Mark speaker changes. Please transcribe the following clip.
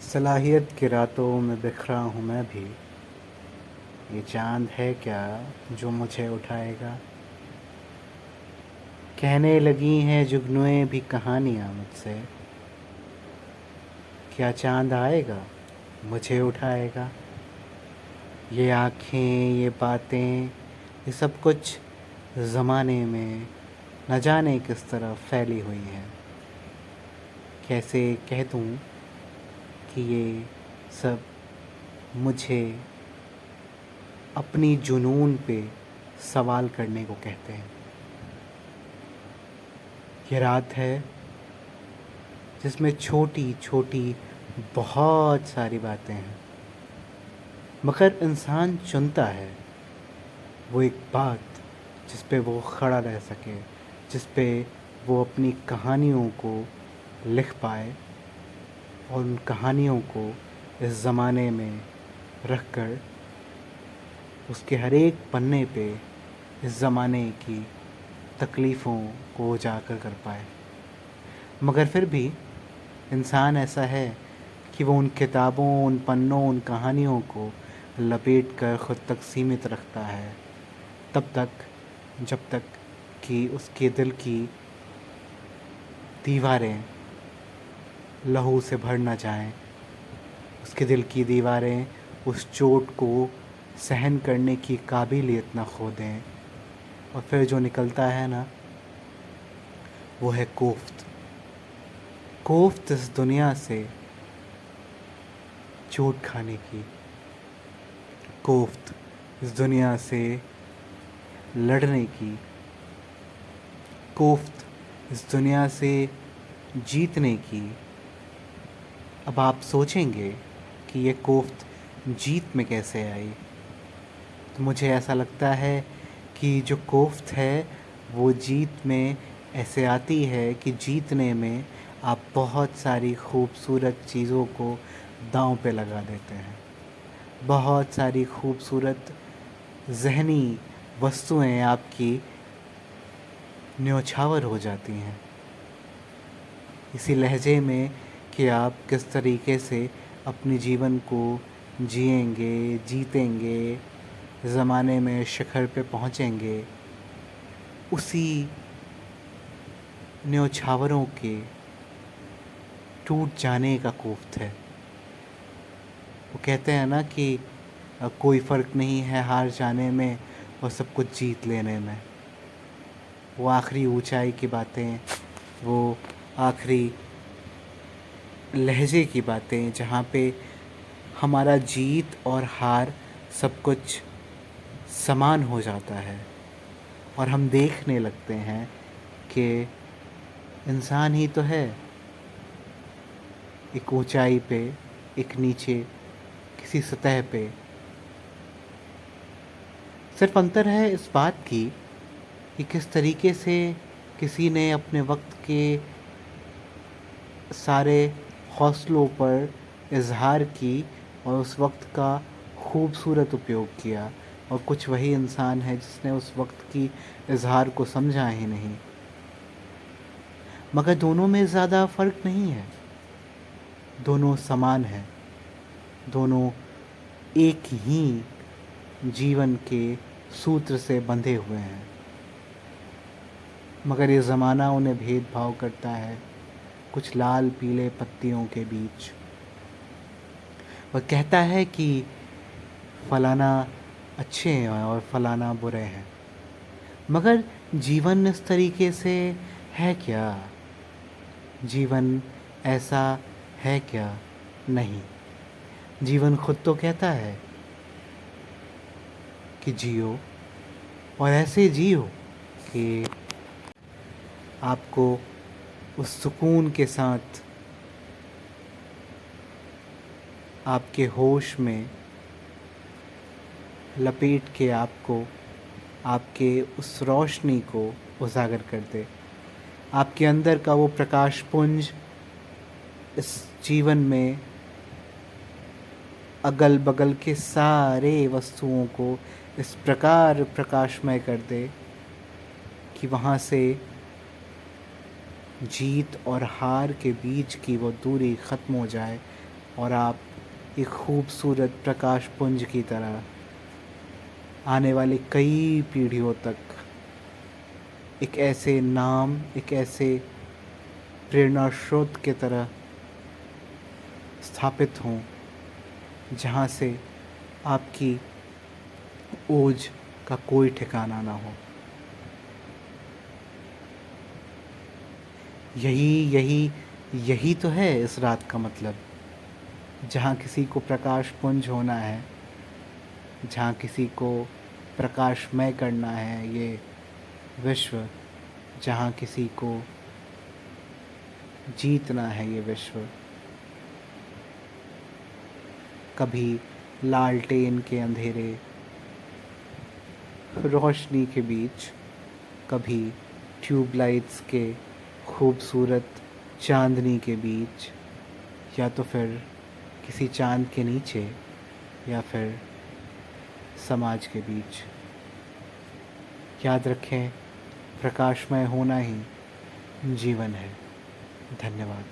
Speaker 1: सलाहियत की रातों में बिखरा हूँ मैं भी। ये चाँद है क्या जो मुझे उठाएगा। कहने लगी हैं जुगनुएं भी कहानियाँ मुझसे। क्या चाँद आएगा मुझे उठाएगा। ये आँखें, ये बातें, ये सब कुछ ज़माने में न जाने किस तरह फैली हुई हैं। कैसे कह दूँ कि ये सब मुझे अपनी जुनून पे सवाल करने को कहते हैं। ये रात है जिसमें छोटी छोटी बहुत सारी बातें हैं, मगर इंसान चुनता है वो एक बात जिस पे वो खड़ा रह सके, जिस पे वो अपनी कहानियों को लिख पाए और उन कहानियों को इस ज़माने में रख कर उसके हर एक पन्ने पे इस ज़माने की तकलीफ़ों को उजागर कर पाए। मगर फिर भी इंसान ऐसा है कि वो उन किताबों, उन पन्नों, उन कहानियों को लपेट कर ख़ुद तक सीमित रखता है, तब तक जब तक कि उसके दिल की दीवारें लहू से भर ना जाएं, उसके दिल की दीवारें उस चोट को सहन करने की काबिलियत ना खो दें। और फिर जो निकलता है ना, वो है कोफ्त। कोफ्त इस दुनिया से चोट खाने की, कोफ्त इस दुनिया से लड़ने की, कोफ्त इस दुनिया से जीतने की। अब आप सोचेंगे कि ये कोफ्त जीत में कैसे आई, तो मुझे ऐसा लगता है कि जो कोफ्त है वो जीत में ऐसे आती है कि जीतने में आप बहुत सारी खूबसूरत चीज़ों को दांव पे लगा देते हैं। बहुत सारी खूबसूरत ज़हनी वस्तुएं आपकी न्योछावर हो जाती हैं इसी लहजे में कि आप किस तरीके से अपने जीवन को जिएंगे, जीतेंगे, ज़माने में शिखर पे पहुँचेंगे। उसी न्योछावरों के टूट जाने का कोफ्त है। वो कहते हैं ना कि कोई फ़र्क नहीं है हार जाने में और सब कुछ जीत लेने में। वो आखिरी ऊंचाई की बातें, वो आखिरी लहजे की बातें, जहाँ पे हमारा जीत और हार सब कुछ समान हो जाता है और हम देखने लगते हैं कि इंसान ही तो है, एक ऊंचाई पे, एक नीचे किसी सतह पे। सिर्फ अंतर है इस बात की कि किस तरीके से किसी ने अपने वक्त के सारे हौसलों पर इजहार की और उस वक्त का खूबसूरत उपयोग किया, और कुछ वही इंसान है जिसने उस वक्त की इजहार को समझा ही नहीं। मगर दोनों में ज़्यादा फ़र्क नहीं है, दोनों समान हैं, दोनों एक ही जीवन के सूत्र से बंधे हुए हैं। मगर ये ज़माना उन्हें भेदभाव करता है कुछ लाल पीले पत्तियों के बीच। वह कहता है कि फ़लाना अच्छे हैं और फ़लाना बुरे हैं। मगर जीवन इस तरीके से है क्या? जीवन ऐसा है क्या? नहीं। जीवन खुद तो कहता है कि जियो, और ऐसे जियो कि आपको उस सुकून के साथ आपके होश में लपेट के आपको आपके उस रोशनी को उजागर कर दे। आपके अंदर का वो प्रकाश पुंज इस जीवन में अगल बगल के सारे वस्तुओं को इस प्रकार प्रकाशमय कर दे कि वहाँ से जीत और हार के बीच की वो दूरी ख़त्म हो जाए और आप एक खूबसूरत प्रकाश पुंज की तरह आने वाली कई पीढ़ियों तक एक ऐसे नाम, एक ऐसे प्रेरणा स्रोत की तरह स्थापित हों जहाँ से आपकी ओज का कोई ठिकाना ना हो। यही तो है इस रात का मतलब। जहाँ किसी को प्रकाश पुंज होना है, जहाँ किसी को प्रकाशमय करना है ये विश्व, जहाँ किसी को जीतना है ये विश्व, कभी लालटेन के अंधेरे रोशनी के बीच, कभी ट्यूबलाइट्स के खूबसूरत चांदनी के बीच, या तो फिर किसी चांद के नीचे, या फिर समाज के बीच। याद रखें, प्रकाशमय होना ही जीवन है। धन्यवाद।